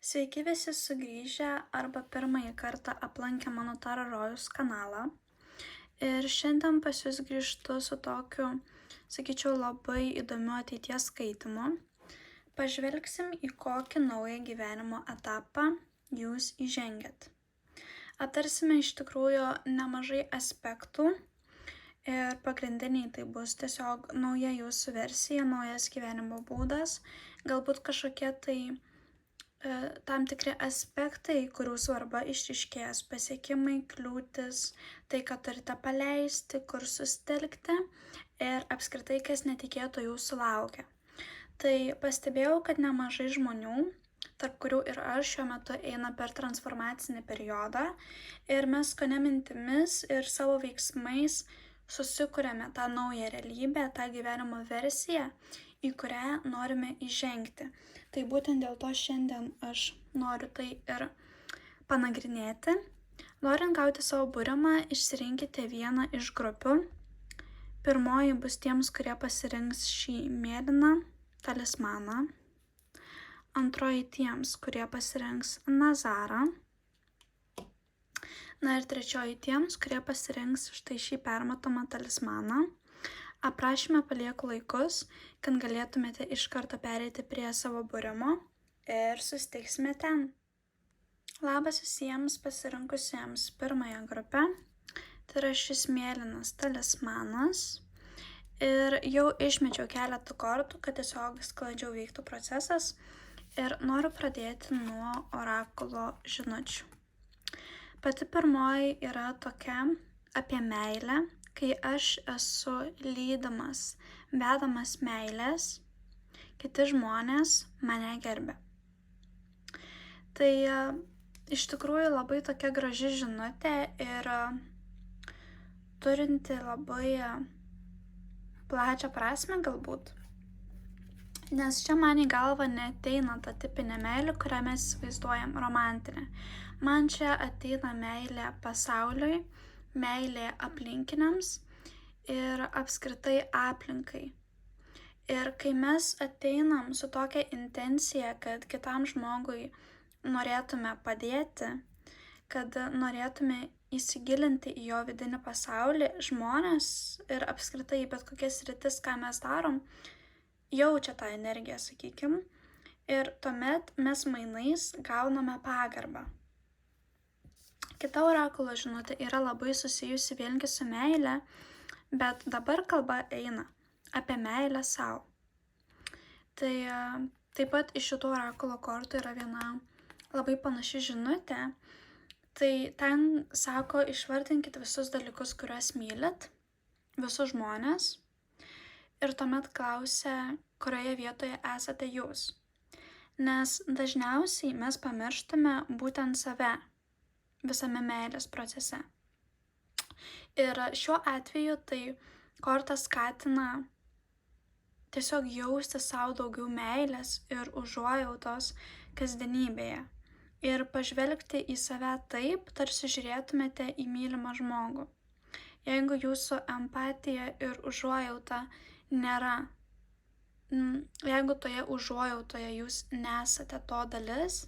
Sveiki visi sugrįžę arba pirmąjį kartą aplankę mano Taro Rojus kanalą. Ir šiandien pas jūs grįžtu su tokiu, sakyčiau, labai įdomiu ateities skaitimu. Pažvelgsim, į kokį naują gyvenimo etapą jūs įžengėt. Aptarsime iš tikrųjų nemažai aspektų ir pagrindiniai tai bus tiesiog nauja jūsų versija, naujas gyvenimo būdas, galbūt kažkokie tai tam tikri aspektai, kurių svarba išryškės, pasiekimai, kliūtis, tai, ką turite paleisti, kur susitelkti ir apskritai, kas netikėto jūsų laukia. Tai pastebėjau, kad nemažai žmonių, tarp kurių ir aš šiuo metu eina per transformacinį periodą ir mes kone mintimis ir savo veiksmais susikuriame tą naują realybę, tą gyvenimo versiją, į kurią norime įžengti. Tai būtent dėl to šiandien aš noriu tai ir panagrinėti. Norint gauti savo būrimą, išsirinkite vieną iš grupių. Pirmoji bus tiems, kurie pasirinks šį mėlyną talismaną. Antroji tiems, kurie pasirinks Nazarą. Na ir trečioji tiems, kurie pasirinks štai šį permatomą talismaną. Aprašyme palieku laikus, kad galėtumėte iš karto pereiti prie savo būrimo ir susitiksime ten. Labas visiems pasirinkusiems pirmąją grupę. Tai yra šis mėlynas talismanas. Ir jau išmečiau keletą kortų, kad tiesiog sklandžiau vyktų procesas. Ir noriu pradėti nuo orakulo žinučių. Pati pirmoji yra tokia apie meilę. Kai aš esu lydimas, vedamas meilės, kiti žmonės mane gerbia. Tai iš tikrųjų labai tokia graži žinutė ir turinti labai plačią prasmę galbūt. Nes čia man į galvą neateina ta tipinė meilė, kurią mes įsivaizduojam romantinė. Man čia ateina meilė pasauliui, meilė aplinkiniams ir apskritai aplinkai. Ir kai mes ateinam su tokia intencija, kad kitam žmogui norėtume padėti, kad norėtume įsigilinti į jo vidinį pasaulį, žmonės ir apskritai bet kokias sritis, ką mes darom, jaučia tą energiją, sakykim, ir tuomet mes mainais gauname pagarbą. Kita orakulo žinutė yra labai susijusi vėlgi su meile, bet dabar kalba eina apie meilę savo. Tai taip pat iš šitų orakulo kortų yra viena labai panaši žinutė. Tai ten sako, išvardinkit visus dalykus, kuriuos mylit, visus žmonės, ir tuomet klausia, kurioje vietoje esate jūs. Nes dažniausiai mes pamirštame būtent save visame meilės procese. Ir šiuo atveju tai korta skatina tiesiog jausti savo daugiau meilės ir užuojautos kasdienybėje. Ir pažvelgti į save taip, tarsi žiūrėtumėte į mylimą žmogų. Jeigu jūsų empatija ir užuojauta nėra, jeigu toje užuojautoje jūs nesate to dalis,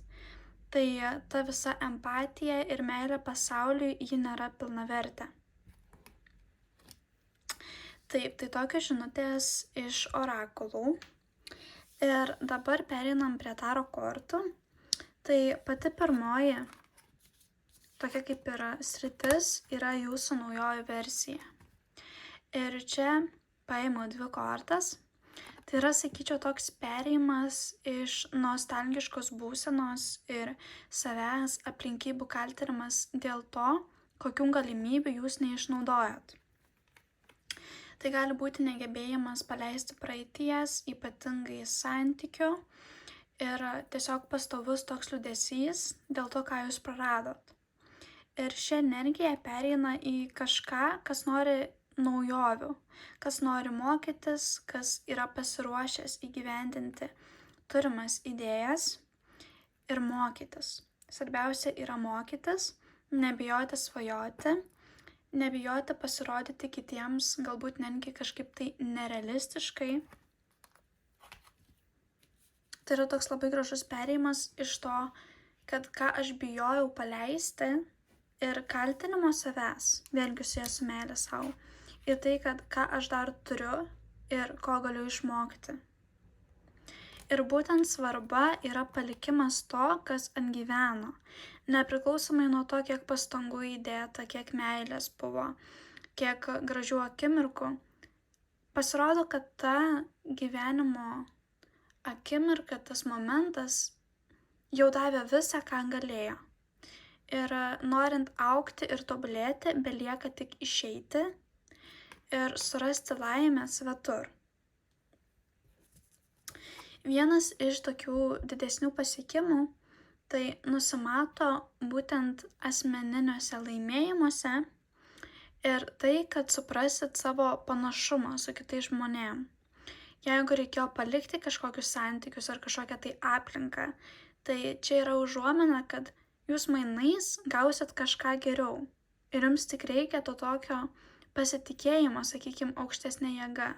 tai ta visa empatija ir meilė pasauliui ji nėra pilnavertė. Taip, tai tokios žinutės iš orakulų. Ir dabar pereinam prie taro kortų. Tai pati pirmoji, tokia kaip yra sritis, yra jūsų naujoji versija. Ir čia paimu 2 kortas. Tai yra, sakyčiau, toks perėjimas iš nostalgiškos būsenos ir savęs aplinkybių kaltinimas dėl to, kokių galimybių jūs neišnaudojat. Tai gali būti negebėjimas paleisti praeities, ypatingai santykių ir tiesiog pastovus toks liūdesys dėl to, ką jūs praradot. Ir ši energija pereina į kažką, kas nori naujovių, kas nori mokytis, kas yra pasiruošęs įgyvendinti turimas idėjas ir mokytis. Svarbiausia yra mokytis, nebijoti svajoti, nebijoti pasirodyti kitiems, galbūt netgi kažkaip tai nerealistiškai. Tai yra toks labai gražus perėjimas iš to, kad ką aš bijojau paleisti ir kaltinimo savęs, vėlgi su meilė savo, ir tai, kad ką aš dar turiu ir ko galiu išmokti. Ir būtent svarba yra palikimas to, kas atgyveno, nepriklausomai nuo to, kiek pastangų įdėta, kiek meilės buvo, kiek gražių akimirkų. Pasirodo, kad ta gyvenimo akimirka, tas momentas jau davė visą, ką galėjo. Ir norint augti ir tobulėti, belieka tik išeiti ir surasti laimę svetur. Vienas iš tokių didesnių pasiekimų tai nusimato būtent asmeniniuose laimėjimuose ir tai, kad suprasit savo panašumą su kitais žmonėm. Jeigu reikėjo palikti kažkokius santykius ar kažkokią tai aplinką, tai čia yra užuomina, kad jūs mainais gausit kažką geriau. Ir jums tik reikia to tokio pasitikėjimo, sakykime, aukštesnė jėga.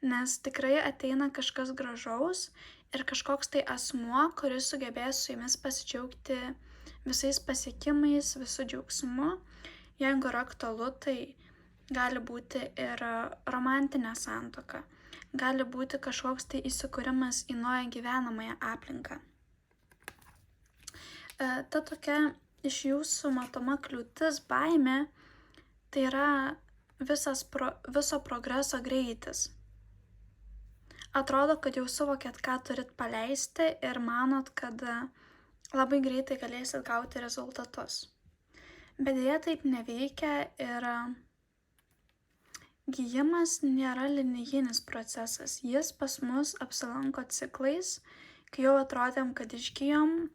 Nes tikrai ateina kažkas gražaus ir kažkoks tai asmuo, kuris sugebės su jumis pasidžiaugti visais pasiekimais, visų džiaugsmu. Jeigu yra aktualu, tai gali būti ir romantinė santuoka. Gali būti kažkoks tai įsikūrimas į naują gyvenamąją aplinką. Ta tokia iš jūsų matoma kliūtis, baimė, tai yra viso progreso greitis. Atrodo, kad jau suvokėt, ką turit paleisti ir manot, kad labai greitai galėsit gauti rezultatus. Bet dėja taip neveikia ir gijimas nėra linijinis procesas. Jis pas mus apsilanko ciklais, kai jau atrodėm, kad išgijom,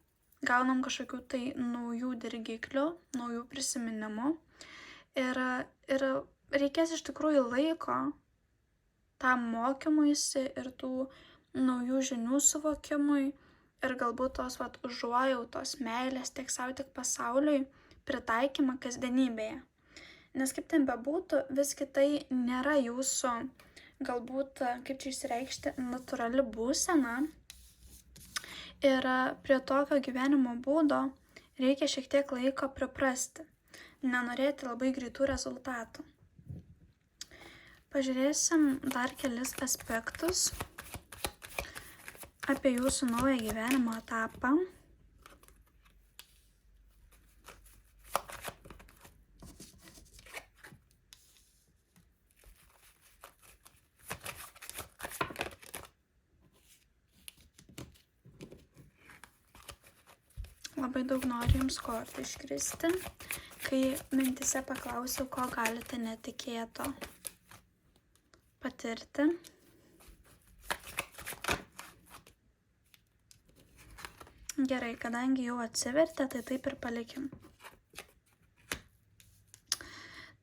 gaunam kažkokių tai naujų dirgiklių, naujų prisiminimų. Ir reikės iš tikrųjų laiko tam mokymuisi ir tų naujų žinių suvokimui ir galbūt tos užuojautos, meilės tiek savo, tiek pasauliui pritaikymą kasdienybėje. Nes kaip ten bebūtų, visgi tai nėra jūsų, galbūt, kaip čia išsireikšti, natūrali būsena. Ir prie tokio gyvenimo būdo reikia šiek tiek laiko priprasti, nenorėti labai greitų rezultatų. Pažiūrėsim dar kelis aspektus apie jūsų naują gyvenimo etapą. Labai daug noriu jums kortų iškristi, kai mintise paklausiau, ko galite netikėto patirti. Gerai, kadangi jau atsivertė, tai taip ir palikim.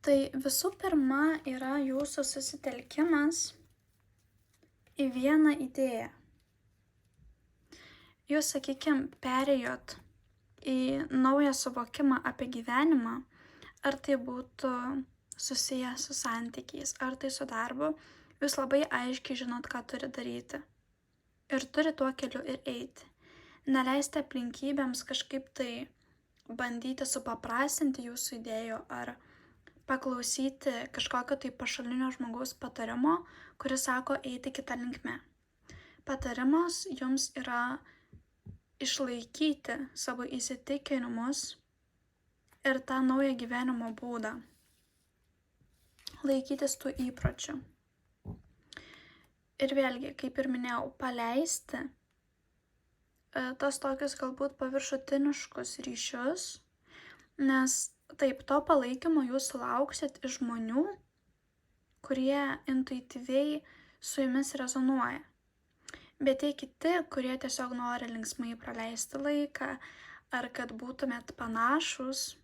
Tai visų pirma yra jūsų susitelkimas į vieną idėją. Jūs, sakykime, perėjot į naują suvokimą apie gyvenimą, ar tai būtų susiję su santykiais, ar tai su darbu, jūs labai aiškiai žinot, ką turi daryti. Ir turi tuo keliu ir eiti. Neleisti aplinkybėms kažkaip tai bandyti supaprastinti jūsų idėjų ar paklausyti kažkokio tai pašalinio žmogaus patarimo, kuris sako eiti kitą linkmę. Patarimas jums yra išlaikyti savo įsitikinimus ir tą naują gyvenimo būdą. Laikytis tų įpročių. Ir vėlgi, kaip ir minėjau, paleisti tos tokius galbūt paviršutiniškus ryšius, nes taip, to palaikymo jūs sulauksit iš žmonių, kurie intuityviai su jumis rezonuoja. Bet tie kiti, kurie tiesiog nori linksmai praleisti laiką, ar kad būtumėt panašus,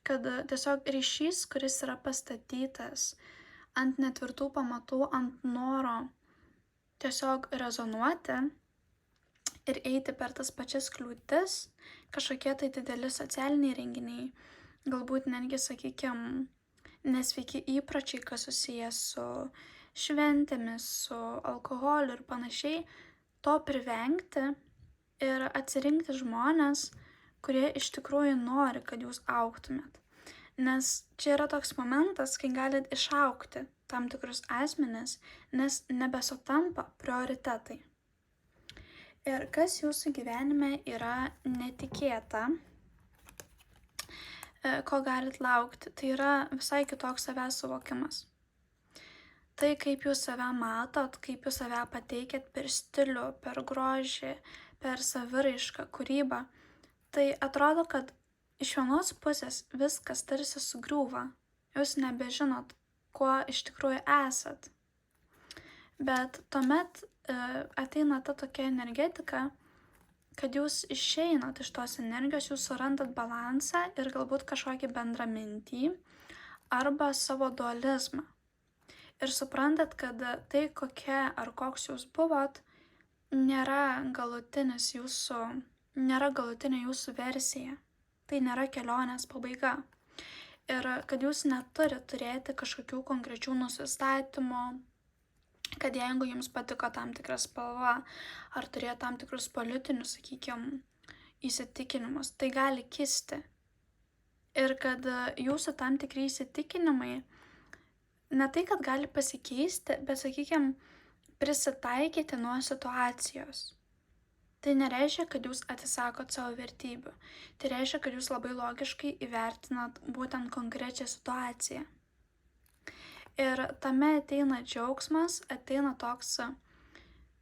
kad tiesiog ryšys, kuris yra pastatytas ant netvirtų pamatų, ant noro tiesiog rezonuoti ir eiti per tas pačias kliūtis, kažkokie tai dideli socialiniai renginiai, galbūt netgi, sakykime, nesveiki įpročiai, kas susijęs su šventėmis, su alkoholiu ir panašiai, to privengti ir atsirinkti žmones, kurie iš tikrųjų nori, kad jūs augtumėt. Nes čia yra toks momentas, kai galit išaugti tam tikrus asmenis, nes nebesutampa prioritetai. Ir kas jūsų gyvenime yra netikėta, ko galit laukti, tai yra visai kitoks savęs suvokimas. Tai, kaip jūs save matot, kaip jūs save pateikėt per stilių, per grožį, per saviraišką, kūrybą, tai atrodo, kad iš vienos pusės viskas tarsi sugriūva, jūs nebežinot, kuo iš tikrųjų esat. Bet tuomet ateina ta tokia energetika, kad jūs išeinat iš tos energijos, jūs surandat balansą ir galbūt kažkokį bendrą mintį arba savo dualizmą. Ir suprantat, kad tai, kokia ar koks jūs buvot, nėra galutinė jūsų versija. Tai nėra kelionės pabaiga. Ir kad jūs neturit turėti kažkokių konkrečių nusistatymų, kad jeigu jums patiko tam tikra spalva, ar turėjo tam tikrus politinius, sakykime, įsitikinimus, tai gali kisti. Ir kad jūsų tam tikri įsitikinimai, ne tai, kad gali pasikeisti, bet, sakykime, prisitaikyti nuo situacijos. Tai nereiškia, kad jūs atsisakot savo vertybių. Tai reiškia, kad jūs labai logiškai įvertinat būtent konkrečią situaciją. Ir tame ateina džiaugsmas, ateina toks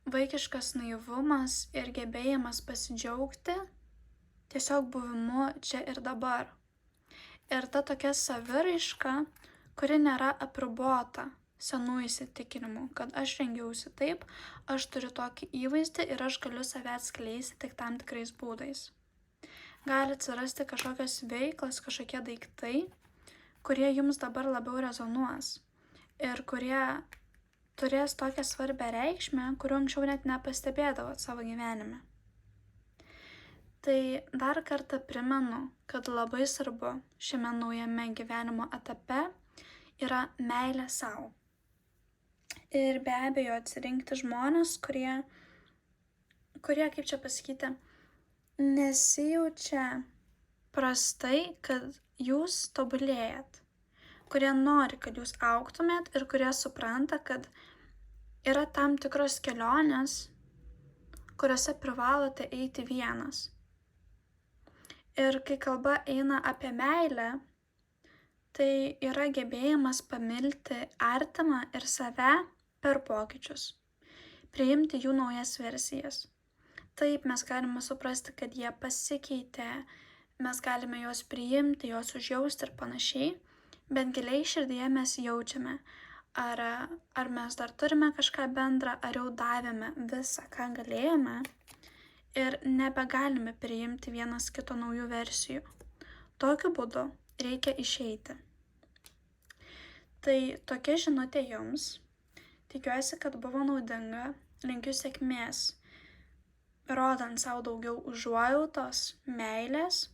vaikiškas naivumas ir gebėjimas pasidžiaugti tiesiog buvimu čia ir dabar. Ir ta tokia saviraiška, kuri nėra apribota senų įsitikinimų, kad aš rengiausi taip, aš turiu tokį įvaizdį ir aš galiu save atskleisti tik tam tikrais būdais. Gali atsirasti kažkokios veiklos, kažkokie daiktai, kurie jums dabar labiau rezonuos ir kurie turės tokią svarbę reikšmę, kuriuo anksčiau net nepastebėdavot savo gyvenime. Tai dar kartą primenu, kad labai svarbu šiame naujame gyvenimo etape yra meilė sau. Ir be abejo atsirinkti žmonės, kurie, kaip čia pasakyti, nesijaučia prastai, kad jūs tobulėjat, kurie nori, kad jūs augtumėt ir kurie supranta, kad yra tam tikros kelionės, kuriuose privalote eiti vienas. Ir kai kalba eina apie meilę, tai yra gebėjimas pamilti artimą ir save per pokyčius, priimti jų naujas versijas. Taip, mes galime suprasti, kad jie pasikeitė, mes galime juos priimti, juos užjausti ir panašiai, bet giliai širdyje mes jaučiame, ar mes dar turime kažką bendrą, ar jau davėme visą, ką galėjome ir nebegalime priimti vienas kito naujų versijų. Tokiu būdu reikia išeiti. Tai tokia žinutė jums. Tikiuosi, kad buvo naudinga. Linkiu sėkmės, rodant savo daugiau užuojautos, meilės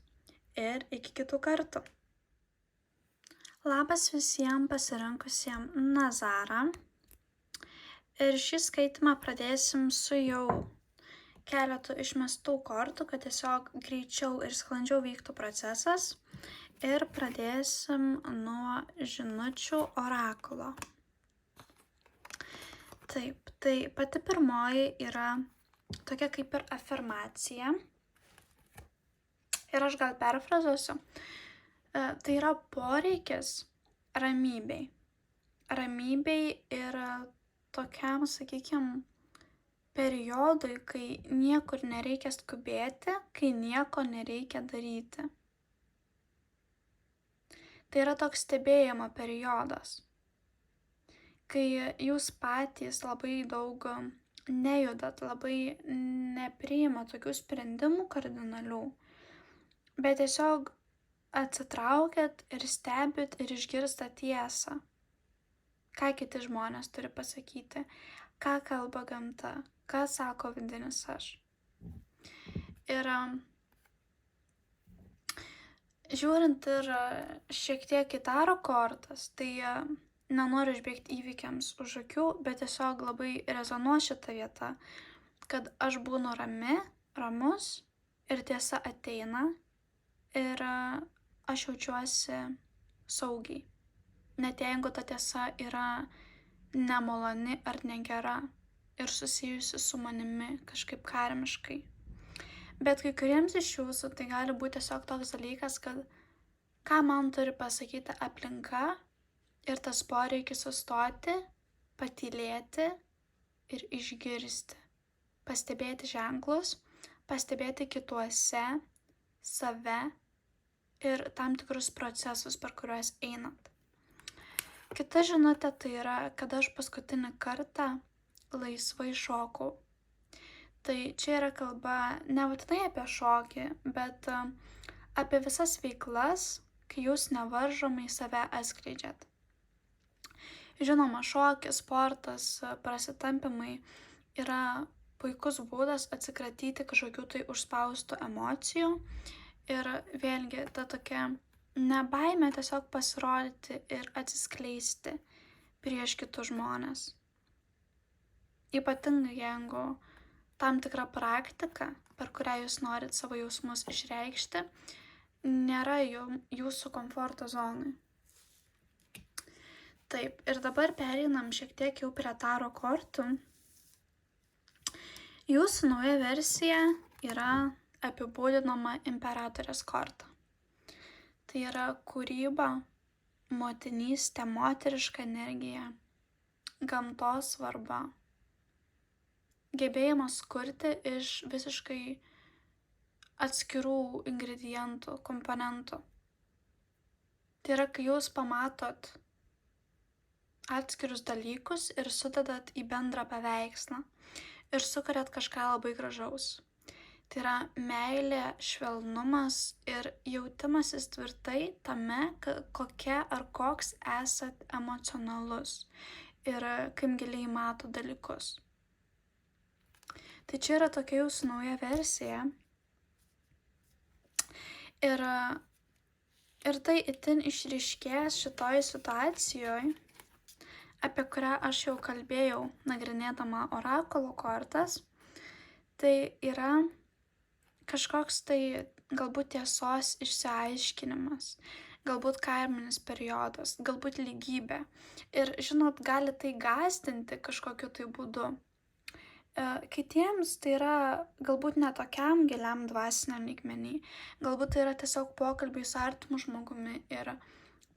ir iki kitų kartų. Labas visiems pasirinkusiems Nazarą. Ir šį skaitimą pradėsim su jau keletų išmestų kortų, kad tiesiog greičiau ir sklandžiau vyktų procesas. Ir pradėsim nuo žinučių orakulo. Taip, tai pati pirmoji yra tokia kaip ir afirmacija. Ir aš gal perfrazuosiu. Tai yra poreikis ramybei. Ramybei ir tokiam, sakykime, periodui, kai niekur nereikia skubėti, kai nieko nereikia daryti. Tai yra toks stebėjimo periodas, kai jūs patys labai daug nejudat, labai nepriima tokių sprendimų kardinalių, bet tiesiog atsitraukiat ir stebit ir išgirstat tiesą, ką kiti žmonės turi pasakyti, ką kalba gamta, ką sako vidinis aš. Ir žiūrint ir šiek tiek į taro kortas, tai nenoriu išbėgti įvykiams už akių, bet tiesiog labai rezonuos šitą vietą, kad aš būnu ramus ir tiesa ateina ir aš jaučiuosi saugiai. Net jeigu ta tiesa yra nemaloni ar negera ir susijusi su manimi kažkaip karmiškai. Bet kai kuriems iš jūsų tai gali būti tiesiog toks dalykas, kad ką man turi pasakyti aplinka ir tas poreikis sustoti, patylėti ir išgirsti. Pastebėti ženklus, pastebėti kituose save ir tam tikrus procesus, per kuriuos einat. Kita žinutė tai yra, kad aš paskutinį kartą laisvai šokau. Tai čia yra kalba nebūtinai apie šokį, bet apie visas veiklas, kai jūs nevaržomai save atskleidžiat. Žinoma, šokis, sportas, prasitampimai yra puikus būdas atsikratyti kažkokių tai užspaustų emocijų ir vėlgi ta tokia nebaimė tiesiog pasirodyti ir atsiskleisti prieš kitus žmones. Ypatingai jeigu tam tikra praktika, per kurią jūs norit savo jausmus išreikšti, nėra jūsų komforto zonai. Taip, ir dabar pereinam šiek tiek jau prie taro kortų. Jūsų nauja versija yra apibūdinama imperatorės korta. Tai yra kūryba, motinystė, moteriška energija, gamtos svarba, gebėjimas kurti iš visiškai atskirų ingredientų, komponentų. Tai yra, kai jūs pamatot atskirus dalykus ir sudedat į bendrą paveikslą ir sukuriat kažką labai gražaus. Tai yra meilė, švelnumas ir jautimasis tvirtai tame, kokia ar koks esat emocionalus ir kaip giliai mato dalykus. Tai čia yra tokia jūsų nauja versija. Ir tai itin išryškės šitoj situacijoje, apie kurią aš jau kalbėjau nagrinėdama orakulo kortas. Tai yra kažkoks tai galbūt tiesos išsiaiškinimas, galbūt karminis periodas, galbūt lygybė. Ir žinot, gali tai gąsdinti kažkokiu tai būdu. Kitiems tai yra galbūt ne tokiam giliam dvasiniam lygmenį, galbūt tai yra tiesiog pokalbiai su artimu žmogumi ir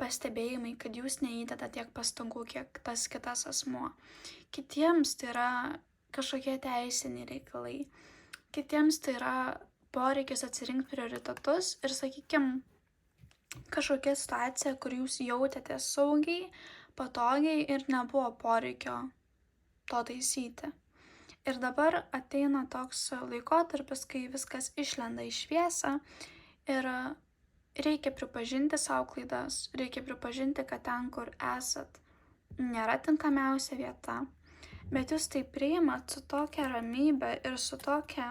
pastebėjimai, kad jūs neįdeda tiek pastangų, kiek tas kitas asmuo. Kitiems tai yra kažkokie teisiniai reikalai, kitiems tai yra poreikis atsirinkti prioritetus ir, sakykime, kažkokia situacija, kur jūs jautėtės saugiai, patogiai ir nebuvo poreikio to taisyti. Ir dabar ateina toks laikotarpis, kai viskas išlenda į šviesą ir reikia pripažinti savo klaidas, reikia pripažinti, kad ten, kur esat, nėra tinkamiausia vieta, bet jūs tai priimat su tokia ramybė ir su tokia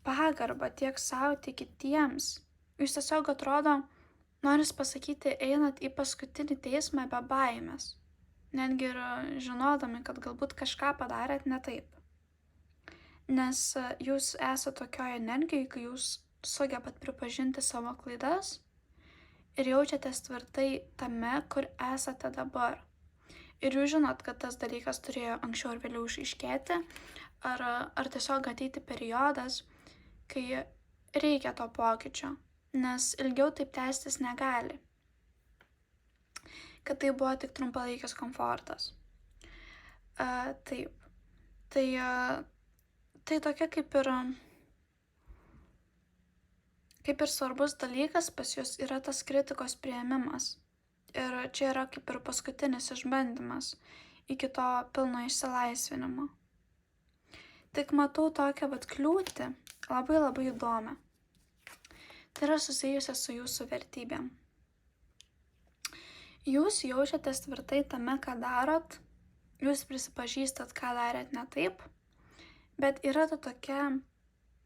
pagarba tiek savo, tiek kitiems. Jūs tiesiog atrodo, noris pasakyti, einat į paskutinį teismą be baimės. Netgi ir žinodami, kad galbūt kažką padarėt ne taip. Nes jūs esate tokioje energijoje, kai jūs sugebat pripažinti savo klaidas ir jaučiatės tvirtai tame, kur esate dabar. Ir jūs žinot, kad tas dalykas turėjo anksčiau ar vėliau išaiškėti, ar tiesiog ateiti periodas, kai reikia to pokyčio, nes ilgiau taip tęstis negali. Kad tai buvo tik trumpalaikis komfortas. Taip. Tai tokia kaip ir svarbus dalykas pas jūs yra tas kritikos priėmimas. Ir čia yra kaip ir paskutinis išbandymas iki to pilno išsilaisvinimo. Tik matau tokią kliūtį, labai labai įdomią. Tai yra susijusia su jūsų vertybėm. Jūs jaučiatės tvirtai tame, ką darot, jūs prisipažįstat, ką darėt ne taip, bet yra ta tokia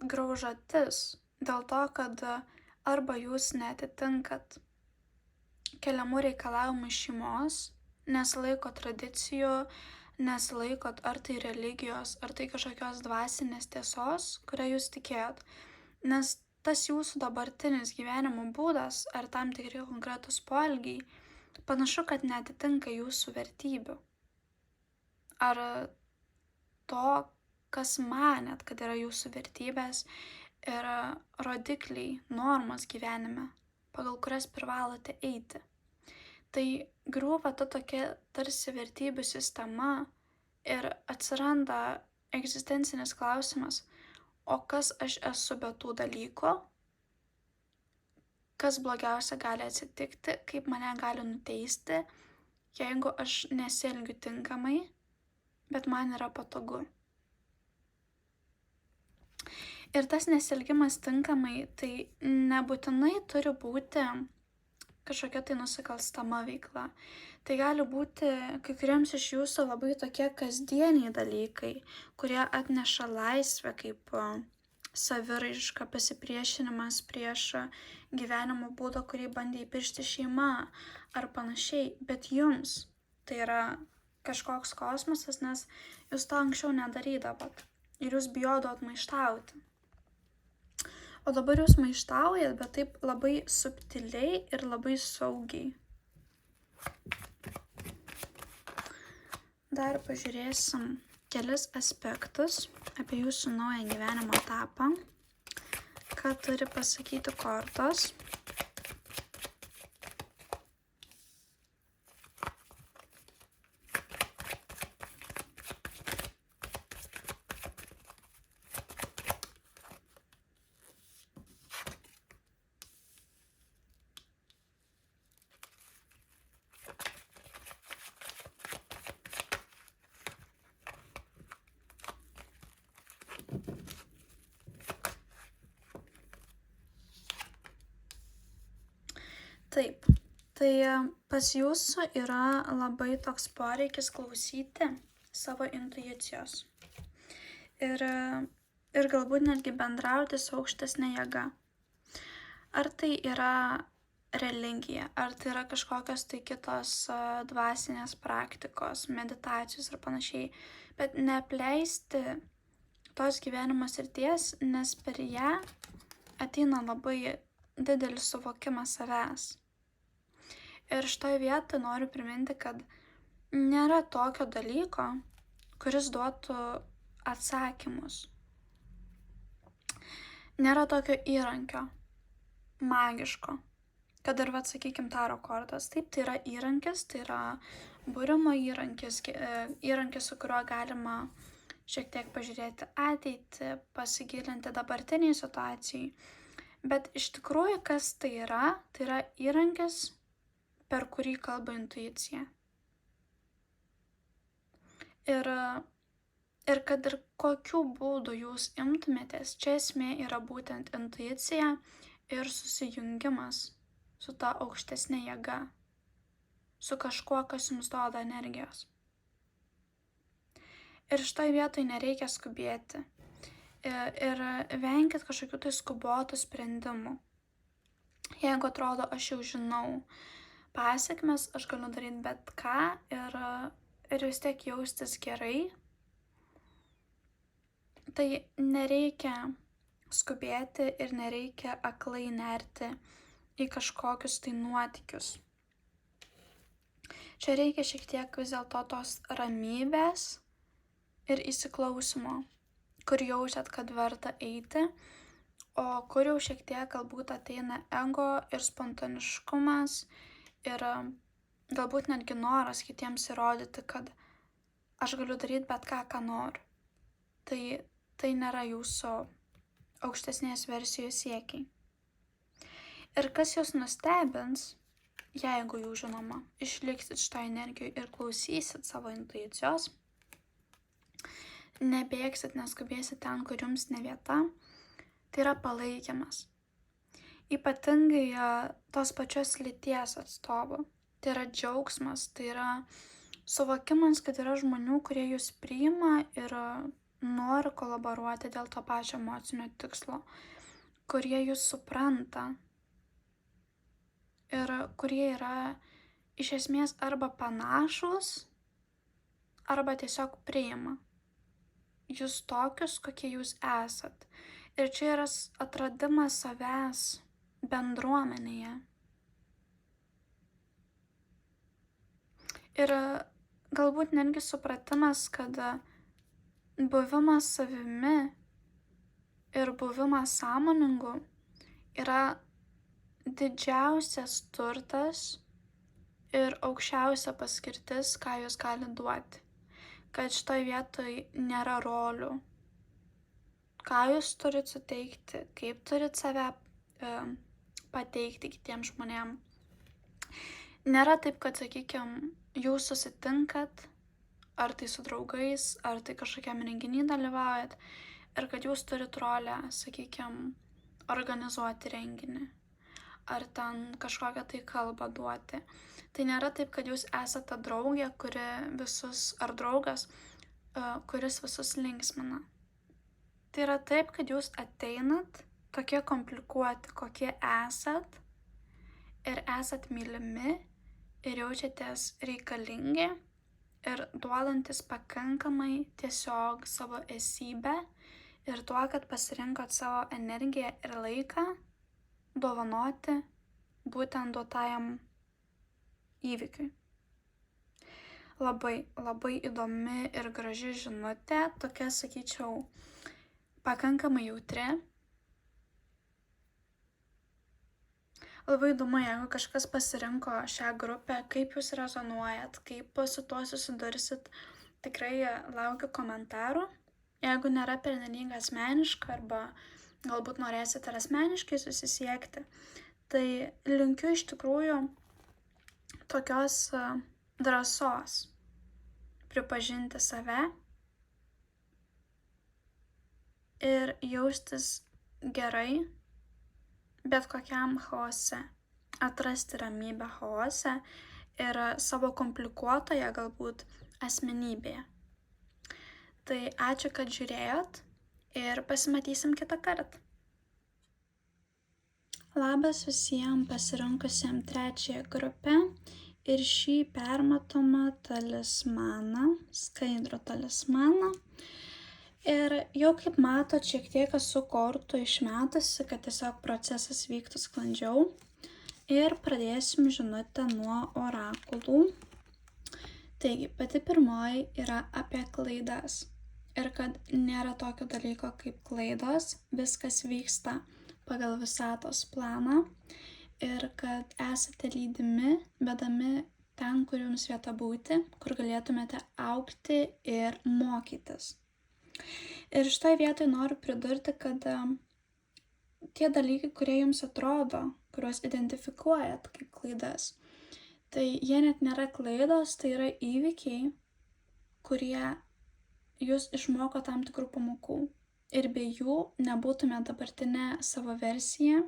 graužatis dėl to, kad arba jūs neatitinkat keliamų reikalavimų šeimos, nesilaiko tradicijų, nesilaikot ar tai religijos, ar tai kažkokios dvasinės tiesos, kurią jūs tikėjot. Nes tas jūsų dabartinis gyvenimo būdas ar tam tikri konkretus poelgiai panašu, kad neatitinka jūsų vertybių. Ar to, kas manėt, kad yra jūsų vertybės ir rodikliai, normos gyvenime, pagal kurias privalote eiti. Tai griūva ta tokia tarsi vertybių sistema ir atsiranda egzistencinis klausimas, o kas aš esu be tų dalykų, kas blogiausia gali atsitikti, kaip mane gali nuteisti, jeigu aš nesielgiu tinkamai, bet man yra patogu. Ir tas nesielgimas tinkamai, tai nebūtinai turi būti kažkokia tai nusikalstama veikla. Tai gali būti kai kuriems iš jūsų labai tokie kasdieniai dalykai, kurie atneša laisvę, kaip saviraiška, pasipriešinimas prieš gyvenimo būdą, kurį bandė įpiršti šeima ar panašiai. Bet jums tai yra kažkoks kosmosas, nes jūs to anksčiau nedarydavot ir jūs bijodavot maištauti. O dabar jūs maištaujat, bet taip labai subtiliai ir labai saugiai. Dar pažiūrėsim kelis aspektus apie jūsų naują gyvenimo etapą, ką turi pasakyti kortos. Taip, tai pas jūsų yra labai toks poreikis klausyti savo intuicijos ir galbūt netgi bendrauti su aukštesnė jėga. Ar tai yra religija, ar tai yra kažkokios tai kitos dvasinės praktikos, meditacijos ir panašiai, bet neapleisti tos gyvenimo srities, nes per ją ateina labai didelis suvokimas savęs. Ir šitoj vietoj noriu priminti, kad nėra tokio dalyko, kuris duotų atsakymus. Nėra tokio įrankio, magiško, kad ir sakykime taro kortos. Taip, tai yra įrankis, tai yra būrimo įrankis, su kuriuo galima šiek tiek pažiūrėti ateitį, pasigilinti dabartiniai situacijai. Bet iš tikrųjų, kas tai yra įrankis, per kurį kalba intuicija. Ir kad ir kokių būdų jūs imtumėtės, čia esmė yra būtent intuicija ir susijungimas su ta aukštesnė jėga, su kažkuo, kas jums duoda energijos. Ir šitoj vietoj nereikia skubėti. Ir venkit kažkokių tai skubotų sprendimų. Jeigu atrodo, aš jau žinau pasekmes, aš galiu daryti bet ką ir vis tiek jaustis gerai, tai nereikia skubėti ir nereikia aklai nerti į kažkokius tai nuotykius. Čia reikia šiek tiek vis dėlto tos ramybės ir įsiklausimo, kur jaučiat, kad verta eiti, o kur jau šiek tiek galbūt ateina ego ir spontaniškumas ir galbūt netgi noras kitiems įrodyti, kad aš galiu daryti bet ką, ką noriu. Tai nėra jūsų aukštesnės versijos siekiai. Ir kas jūs nustebins, jeigu jūs, žinoma, išliksit šitą energiją ir klausysit savo intuicijos, nebėgsit, neskubėsit ten, kur jums ne vieta, tai yra palaikymas. Ypatingai tos pačios lyties atstovų. Tai yra džiaugsmas, tai yra suvokimas, kad yra žmonių, kurie jūs priima ir nori kolaboruoti dėl to pačio emocinio tikslo, kurie jūs supranta ir kurie yra iš esmės arba panašus, arba tiesiog priima jūs tokius, kokie jūs esat. Ir čia yra atradimas savęs bendruomenėje. Ir galbūt netgi supratimas, kad buvimas savimi ir buvimas sąmoningu yra didžiausias turtas ir aukščiausia paskirtis, ką jūs gali duoti. Kad šitoj vietoj nėra rolių. Ką jūs turit suteikti, kaip turit save pateikti kitiems žmonėm. Nėra taip, kad, sakykime, jūs susitinkat, ar tai su draugais, ar tai kažkokiam renginį dalyvaujat, ir kad jūs turit rolę, sakykime, organizuoti renginį, ar ten kažkokią tai kalbą duoti. Tai nėra taip, kad jūs esate draugė, kuri visus, ar draugas, kuris visus linksmina. Tai yra taip, kad jūs ateinat tokie komplikuoti, kokie esat, ir esat mylimi, ir jaučiatės reikalingi, ir duodantis pakankamai tiesiog savo esybę, ir tuo, kad pasirinkot savo energiją ir laiką dovanoti būtent duotajam įvykiui. Labai, labai įdomi ir graži žinutė, tokia, sakyčiau, pakankamai jautri. Labai įdomu, jeigu kažkas pasirinko šią grupę, kaip jūs rezonuojat, kaip su tuo susidursit, tikrai laukiu komentarų. Jeigu nėra pernelyg asmeniška arba galbūt norėsit ir asmeniškai susisiekti, tai linkiu iš tikrųjų tokios drąsos pripažinti save ir jaustis gerai bet kokiam chaose, atrasti ramybę chaose ir savo komplikuotoje galbūt asmenybėje. Tai ačiū, kad žiūrėjot ir pasimatysim kitą kartą. Labas visiems pasirinkusiems trečiąją grupę ir šį permatomą talismaną, skaidrų talismaną. Ir jau kaip matot, šiek tiek esu kortų išmetusi, kad tiesiog procesas vyktų sklandžiau. Ir pradėsim žinutę nuo orakulų. Taigi, pati pirmoji yra apie klaidas. Ir kad nėra tokio dalyko kaip klaidos, viskas vyksta pagal visatos planą. Ir kad esate lydimi, vedami ten, kur jums vieta būti, kur galėtumėte augti ir mokytis. Ir šitoj vietoj noriu pridurti, kad tie dalykai, kurie jums atrodo, kuriuos identifikuojat kaip klaidas, tai jie net nėra klaidos, tai yra įvykiai, kurie jūs išmoko tam tikrų pamokų. Ir be jų nebūtume dabartinė savo versija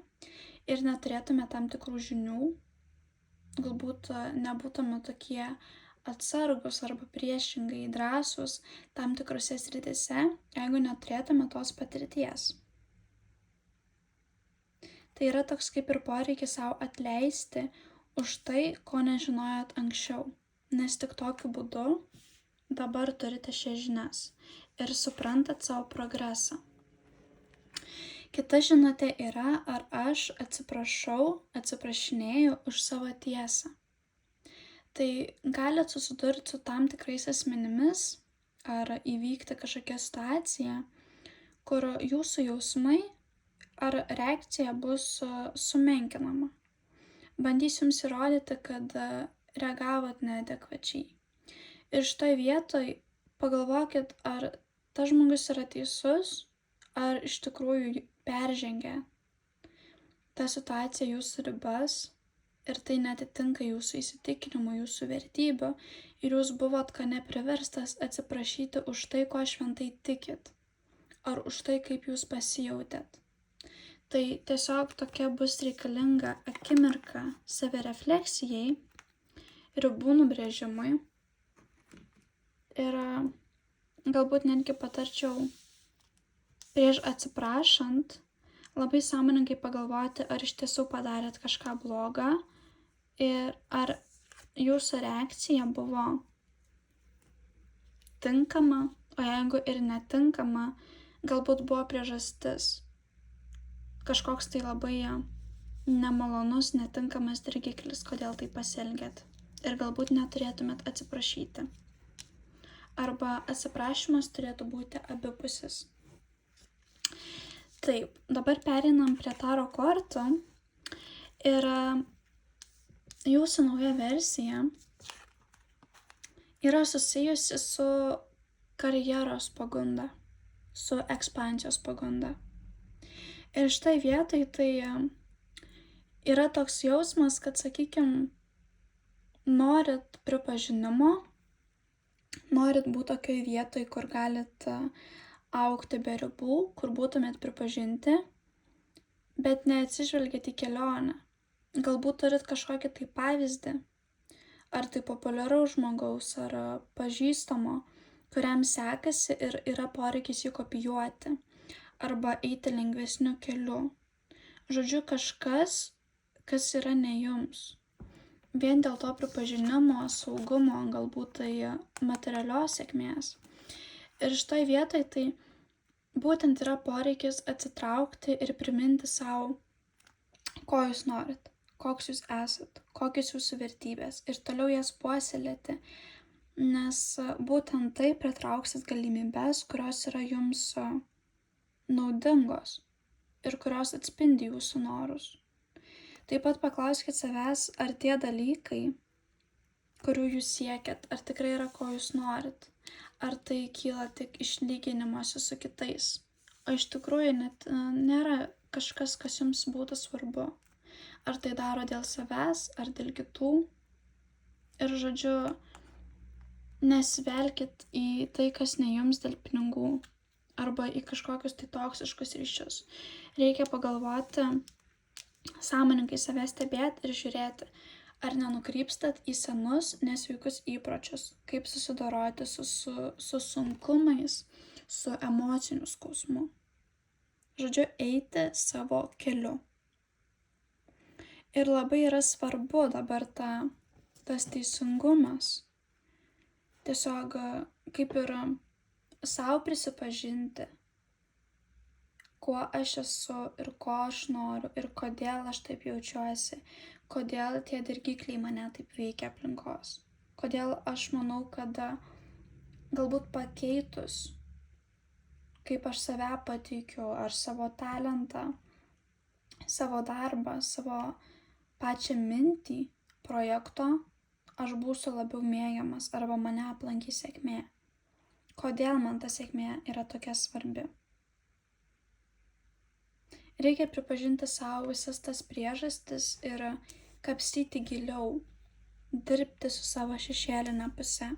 ir neturėtume tam tikrų žinių, galbūt nebūtume tokie atsargus arba priešingai drąsūs tam tikrose srityse, jeigu neturėtume tos patirties. Tai yra toks kaip ir poreikis savo atleisti už tai, ko nežinojot anksčiau, nes tik tokiu būdu dabar turite šias žinias ir suprantat savo progresą. Kita žinutė yra, ar aš atsiprašinėju už savo tiesą. Tai galit susidurti su tam tikrais asmenimis ar įvykti kažkokia situacija, kur jūsų jausmai ar reakcija bus sumenkinama. Bandys jums įrodyti, kad reagavot neadekvačiai. Ir šitoj vietoj pagalvokit, ar tas žmogus yra teisus, ar iš tikrųjų peržengia tą situaciją jūsų ribas ir tai netitinka jūsų įsitikinimų, jūsų vertybių ir jūs buvot kone priverstas atsiprašyti už tai, ko šventai tikit, ar už tai, kaip jūs pasijautėt. Tai tiesiog tokia bus reikalinga akimirka savirefleksijai, ribų nubrėžimui. Ir galbūt netgi patarčiau prieš atsiprašant labai sąmoningai pagalvoti, ar iš tiesų padarėt kažką blogą ir ar jūsų reakcija buvo tinkama, o jeigu ir netinkama, galbūt buvo priežastis. Kažkoks tai labai nemalonus, netinkamas dirgiklis, kodėl tai pasielgėt. Ir galbūt neturėtumėt atsiprašyti. Arba atsiprašymas turėtų būti abipusis. Taip, dabar pereinam prie taro kortų. Ir jūsų nauja versija yra susijusi su karjeros pagunda, su ekspansijos pagunda. Ir štai vietoj tai yra toks jausmas, kad, sakykime, norit pripažinimo, norit būti tokioj vietoj, kur galit augti be ribų, kur būtumėt pripažinti, bet neatsižvelgiat į kelionę. Galbūt turit kažkokį tai pavyzdį, ar tai populiaraus žmogaus, ar pažįstamo, kuriam sekasi ir yra poreikis jį kopijuoti, arba eiti lengvesniu keliu. Žodžiu, kažkas, kas yra ne jums. Vien dėl to pripažinimo, saugumo, galbūt tai materialios sėkmės. Ir šitoj vietoj tai būtent yra poreikis atsitraukti ir priminti savo, ko jūs norit, koks jūs esat, kokios jūsų vertybės ir toliau jas puoselėti, nes būtent tai pritrauksit galimybes, kurios yra jums naudingos ir kurios atspindi jūsų norus. Taip pat paklauskit savęs, ar tie dalykai, kurių jūs siekiat, ar tikrai yra, ko jūs norit, ar tai kyla tik iš lyginimuose su kitais, o iš tikrųjų net nėra kažkas, kas jums būtų svarbu. Ar tai daro dėl savęs, ar dėl kitų. Ir žodžiu, nesivelkit į tai, kas ne jums dėl pinigų, arba į kažkokius tai toksiškus ryšius. Reikia pagalvoti, sąmoningai save stebėti ir žiūrėti, ar nenukrypstat į senus, nesveikus įpročius, kaip susidoroti su sunkumais, su emociniu skausmu. Žodžiu, eiti savo keliu. Ir labai yra svarbu dabar tas teisingumas. Tiesiog kaip ir savo prisipažinti, kuo aš esu ir ko aš noriu ir kodėl aš taip jaučiuosi, kodėl tie dirgikliai mane taip veikia aplinkos, kodėl aš manau, kad galbūt pakeitus, kaip aš save pateikiu, ar savo talentą, savo darbą, savo pačią mintį projekto, aš būsiu labiau mėgiamas arba mane aplankys sėkmė. Kodėl man ta sėkmė yra tokia svarbi? Reikia pripažinti savo visas tas priežastis ir kapstyti giliau, dirbti su savo šešėlinė puse.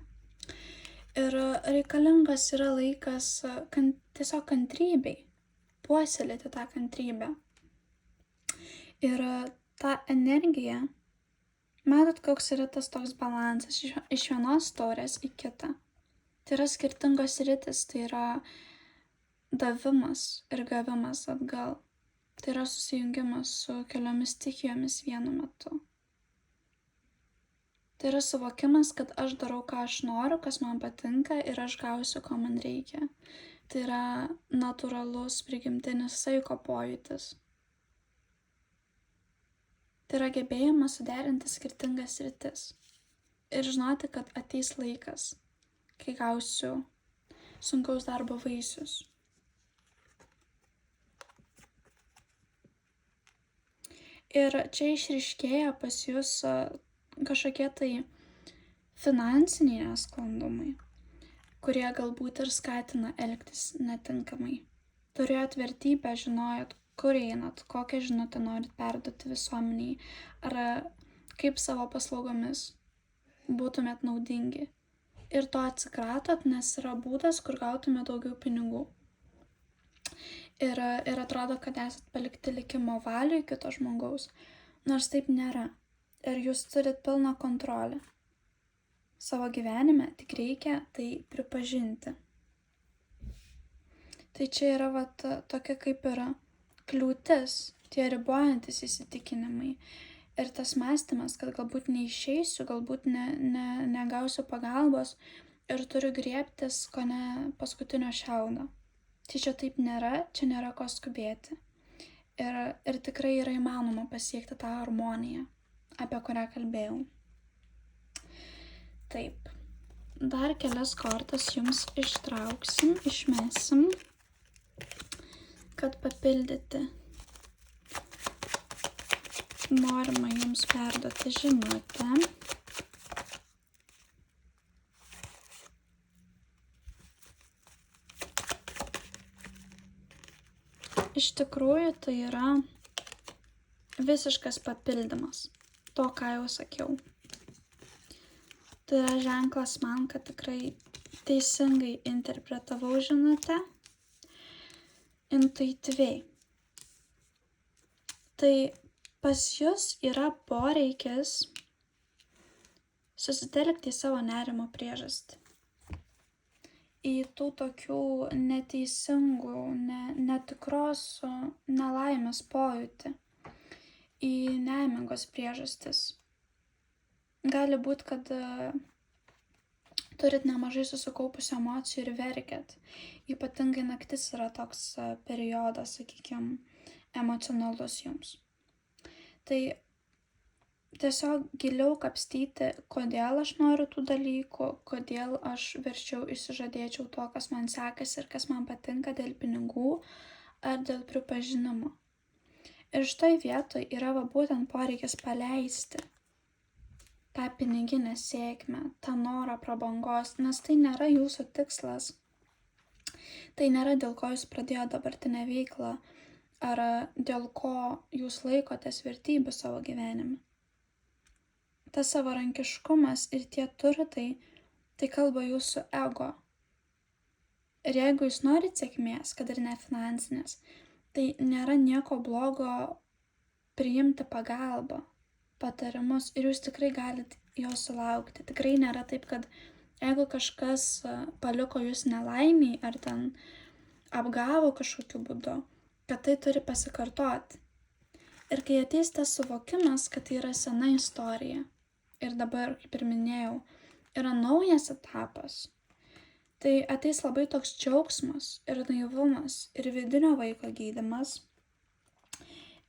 Ir reikalingas yra laikas tiesiog kantrybei, puoselėti tą kantrybę. Ir ta energija, matot, koks yra tas toks balansas iš vienos taurės į kitą. Tai yra skirtingos sritis, tai yra davimas ir gavimas atgal. Tai yra susijungimas su keliomis stichijomis vienu metu. Tai yra suvokimas, kad aš darau, ką aš noriu, kas man patinka ir aš gausiu, ko man reikia. Tai yra natūralus prigimtinis saiko pojūtis. Tai yra gebėjimas suderinti skirtingas sritis ir žinoti, kad ateis laikas, kai gausiu sunkaus darbo vaisius. Ir čia išryškėja pas jūs kažkokie tai finansiniai nesklandumai, kurie galbūt ir skatina elgtis netinkamai. Turėjot vertybę, žinojot, kur einat, kokią žinutę norit perduoti visuomeniai, ar kaip savo paslaugomis būtumėt naudingi. Ir to atsikratot, nes yra būdas, kur gautumėt daugiau pinigų. Ir atrodo, kad esat palikti likimo valiui kito žmogaus, nors taip nėra. Ir jūs turit pilną kontrolę savo gyvenime, tik reikia tai pripažinti. Tai čia yra tokia kaip yra kliūtis, tie ribojantis įsitikinimai. Ir tas mąstymas, kad galbūt neišeisiu, galbūt negausiu pagalbos, ir turiu griebtis kone paskutinio šiaudo. Tai čia taip nėra, čia nėra ko skubėti. Ir tikrai yra įmanoma pasiekti tą harmoniją, apie kurią kalbėjau. Taip, dar kelias kortas jums ištrauksim, išmesim, kad papildyti norima jums perduoti žinutę. Iš tikrųjų, tai yra visiškas papildymas to, ką jau sakiau. Tai yra ženklas man, kad tikrai teisingai interpretavau žinutę, intuityviai. Tai pas jus yra poreikis susitelkti į savo nerimo priežastį. Į tų tokių neteisingų, netikros nelaimės pojūtį, į nemigos priežastis. Gali būti, kad turit nemažai susikaupusių emocijų ir verkiat. Ypatingai naktis yra toks periodas, sakykime, emocionalus jums. Tai tiesiog giliau kapstyti, kodėl aš noriu tų dalykų, kodėl aš verčiau išsižadėčiau to, kas man sekasi ir kas man patinka dėl pinigų ar dėl pripažinimo. Ir šitoj vietoj yra būtent poreikis paleisti tą piniginę sėkmę, tą norą prabangos, nes tai nėra jūsų tikslas. Tai nėra dėl ko jūs pradėjote dabartinę veiklą ar dėl ko jūs laikotės vertybių savo gyvenime. Tas savarankiškumas ir tie turtai, tai kalba jūsų ego. Ir jeigu jūs norit sėkmės, kad ir ne finansinės, tai nėra nieko blogo priimti pagalbą, patarimus ir jūs tikrai galit jos sulaukti. Tikrai nėra taip, kad jeigu kažkas paliko jūs nelaimiai ar ten apgavo kažkokiu būdu, kad tai turi pasikartoti. Ir kai ateis tas suvokimas, kad tai yra sena istorija, ir dabar, kaip ir minėjau, yra naujas etapas, tai ateis labai toks džiaugsmas ir naivumas ir vidinio vaiko gydymas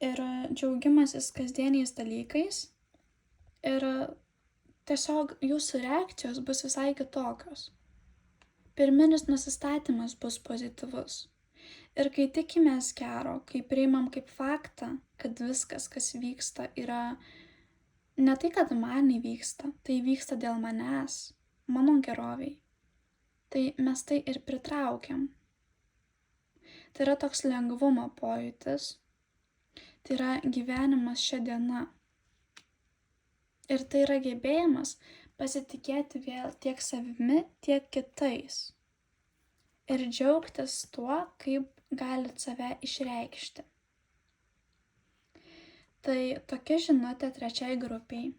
ir džiaugimasis kasdieniais dalykais ir tiesiog jūsų reakcijos bus visai kitokios. Pirminis nusistatymas bus pozityvus. Ir kai tikimės gero, kai priimam kaip faktą, kad viskas, kas vyksta, yra ne tai, kad man įvyksta, tai vyksta dėl manęs, mano geroviai. Tai mes tai ir pritraukiam. Tai yra toks lengvumo pojūtis. Tai yra gyvenimas šia diena. Ir tai yra gebėjimas pasitikėti vėl tiek savimi, tiek kitais. Ir džiaugtis tuo, kaip galit save išreikšti. Tai tokia žinutė trečiai grupiai.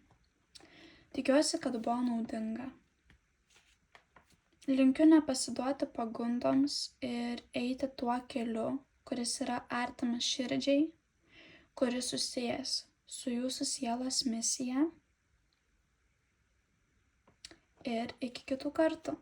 Tikiuosi, kad buvo naudinga. Linkiu nepasiduoti pagundoms ir eiti tuo keliu, kuris yra artimas širdžiai, kuris susijęs su jūsų sielos misija. Ir iki kitų kartų.